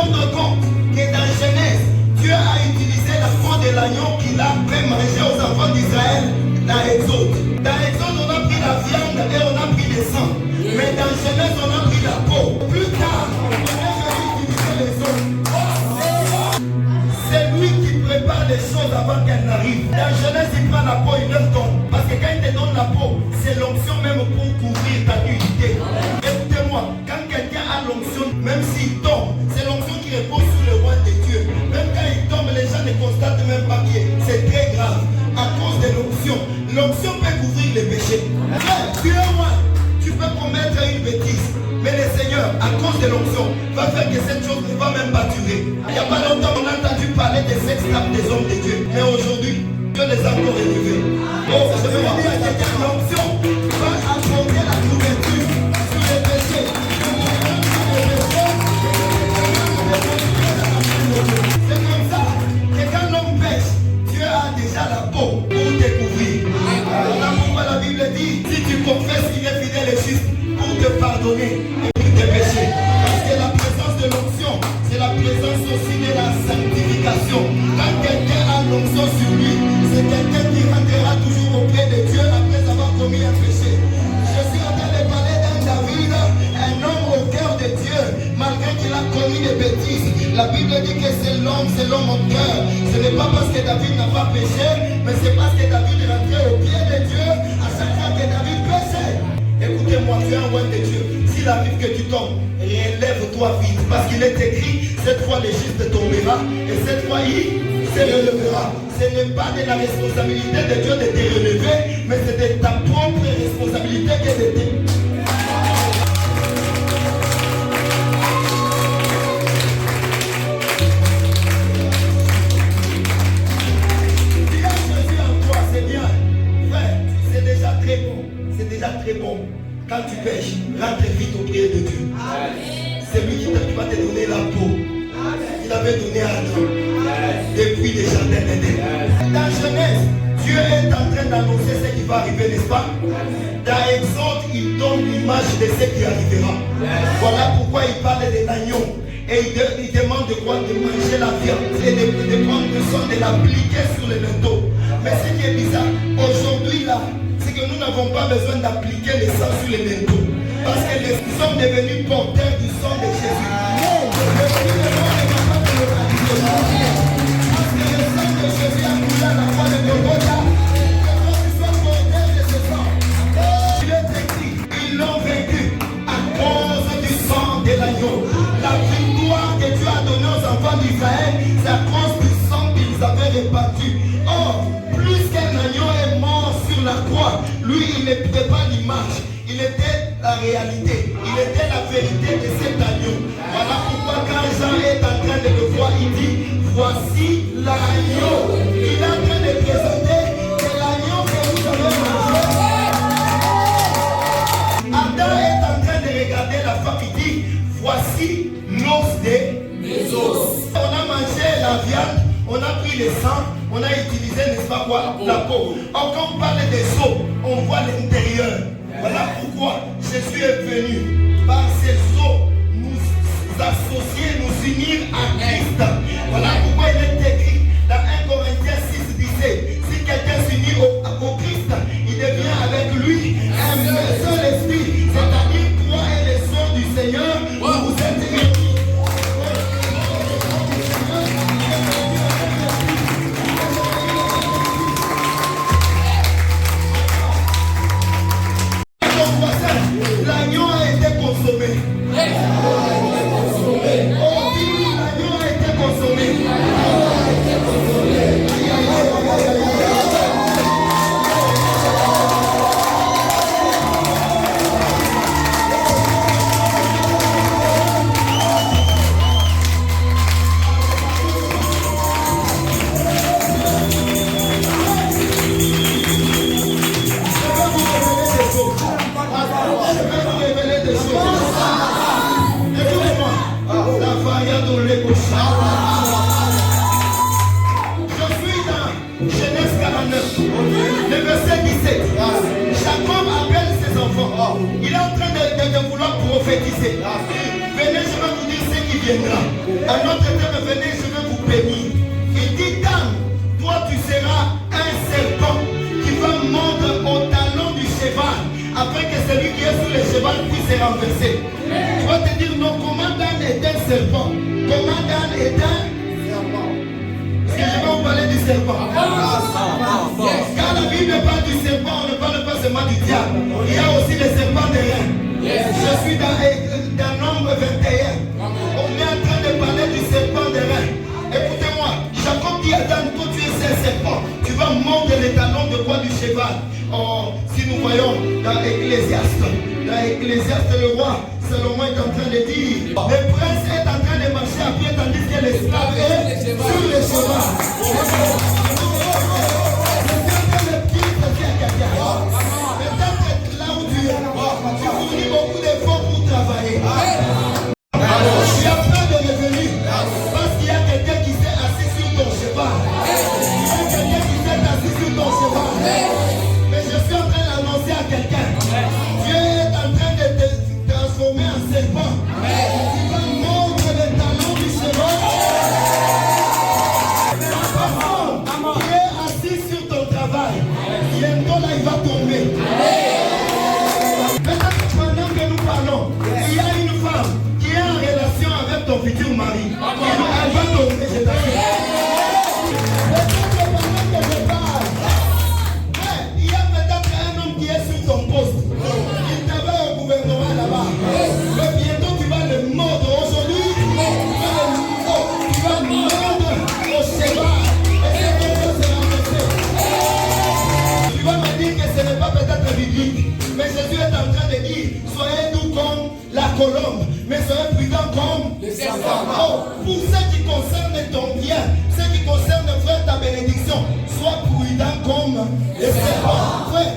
rendre compte que dans Genèse, Dieu a utilisé la peau de l'agneau qu'il a fait manger aux enfants d'Israël dans Exode. Dans Exode, on a pris la viande et on a pris le sang. Mais dans Genèse, on a pris la peau. Plus tard, on a utilisé les os. C'est lui qui prépare les choses avant qu'elles n'arrivent. Dans Genèse, il prend la peau, il leur donne. Parce que quand il te donne la peau, c'est l'onction même pour couvrir ta nudité. Écoutez-moi, quand quelqu'un a l'onction, même s'il tombe, c'est l'onction qui repose sur le roi de Dieu. Même quand il tombe, les gens ne constatent même pas qui est. C'est très grave. À cause de l'onction. L'onction peut couvrir les péchés. Tu es roi, tu peux commettre une bêtise. Mais le Seigneur, à cause de l'onction, va faire que cette chose ne va même pas durer. Il n'y a pas longtemps, on a entendu parler des sex tapes des hommes de Dieu. Mais aujourd'hui, Dieu les a encore élevés. Oh, je veux dire que l'onction va apporter la couverture sur les péchés. C'est comme ça que quand l'homme pêche, Dieu a déjà la peau pour te couvrir. Voilà pourquoi la Bible dit, si tu confesses qu'il est fidèle et juste pour te pardonner pour tes péchés. Parce que la présence de l'onction, c'est la présence aussi de la sanctification. Quand quelqu'un a l'onction sur lui, c'est quelqu'un qui rentrera toujours auprès de Dieu après avoir commis un péché. Je suis en train de parler d'un David, un homme au cœur de Dieu, malgré qu'il a commis des bêtises. La Bible dit que c'est l'homme au cœur. Ce n'est pas parce que David n'a pas péché, mais c'est parce que David rentrait au pied de Dieu à chaque fois que David péchait. Écoutez-moi, tu es un roi de Dieu. S'il arrive que tu tombes, relève-toi vite. Parce qu'il est écrit, cette fois le juste tombera, et cette fois il se relèvera. Ce n'est pas de la responsabilité de Dieu de te relever, mais c'est de ta propre responsabilité que de te... Très bon. Quand tu pêches, rentre vite au pied de Dieu. C'est lui qui va te donner la peau. Il avait donné à Adam depuis les jardins d'Éden. Dans Genèse, Dieu est en train d'annoncer ce qui va arriver, n'est-ce pas? Dans Exode, il donne l'image de ce qui arrivera. Voilà pourquoi il parle de l'agneau. Et il demande de quoi? De manger la viande et de prendre le sang, de l'appliquer sur le linteau. Mais ce qui est bizarre, aujourd'hui là, c'est que nous n'avons pas besoin d'appliquer le sang sur les linteaux. Parce que nous sommes devenus porteurs du sang de Jésus. Parce que le sang de Jésus a coulé à la croix de Golgotha. Que nous sommes porteurs de ce sang. Il est écrit, ils l'ont vaincu à cause du sang de l'agneau. La victoire que Dieu a donnée aux enfants d'Israël, c'est à cause du sang qu'ils avaient répandu. Or, plus qu'un agneau est mort sur la croix, lui il n'était pas l'image, il était la réalité, il était la vérité de cet agneau. Voilà pourquoi quand Jean est en train de le voir, il dit, voici l'agneau. Il est en train de présenter que l'agneau que vous avez mangé. Adam est en train de regarder la femme, il dit, voici l'os de mes os. On a mangé la viande, on a pris le sang, on a utilisé, n'est-ce pas quoi, la peau. Or, quand on parle des os, on voit l'intérieur. Voilà pourquoi Jésus est venu par ses os nous associer, nous unir à Christ. Voilà pourquoi il est écrit dans 1 Corinthiens 6, 17. Si quelqu'un s'unit au Christ, il devient avec lui un seul esprit. C'est-à-dire toi et les sœurs du Seigneur, vous êtes unis. L'agneau a été consommé. Oh, dis-lui, l'agneau a été consommé. Il est en train de vouloir prophétiser. Venez, je vais vous dire ce qui viendra. Un autre terme, venez, je vais vous bénir. Il dit, dame, toi tu seras un serpent qui va mordre au talon du cheval, afin que celui qui est sous le cheval puisse se renverser. Tu vas te dire, non, comment Dan est un serpent? Comment Dan est un serpent? Est-ce que je vais vous parler du serpent? Quand la Bible parle du serpent, on ne parle pas seulement du diable. Il y a aussi les serpents de reins. Je suis dans Nombre 21. On est en train de parler du serpent de reins. Écoutez-moi, Jacob dit à Dan, toi tu es un serpent. Tu vas mordre les talons de quoi du cheval. Oh, si nous voyons dans Ecclésiaste, le roi Salomon est en train de dire, le prince est en train de marcher à pied tandis que l'esclave est sur le cheval. Peut-être là où tu fournis beaucoup d'efforts pour travailler. Tu as peur de revenir parce qu'il y a quelqu'un qui s'est assis sur ton cheval. Il y a quelqu'un qui s'est assis sur ton cheval. Mais je suis en train d'annoncer à quelqu'un, Dieu est en train de te transformer en serpent. Tu vas mordre les talons du cheval. Tu es assis sur ton travail. Bientôt là, il va tomber. Peut-être pendant que nous parlons, il y a une femme qui est en relation avec ton futur mari. Elle va tomber, je t'assure. Peut-être pendant que je parle, il y a peut-être un homme qui est sur ton poste. Il travaille au gouvernement là-bas. Mais bientôt tu vas le mordre. Aujourd'hui, tu vas mordre au cheval. Et cette chose sera renversée. Tu vas me dire que ce n'est pas peut-être biblique. Mais Jésus est en train de dire, soyez doux comme la colombe, mais soyez prudents comme le serpent. Oh, pour ce qui concerne ton bien, ce qui concerne frère ta bénédiction, sois prudent comme le serpent. Frère,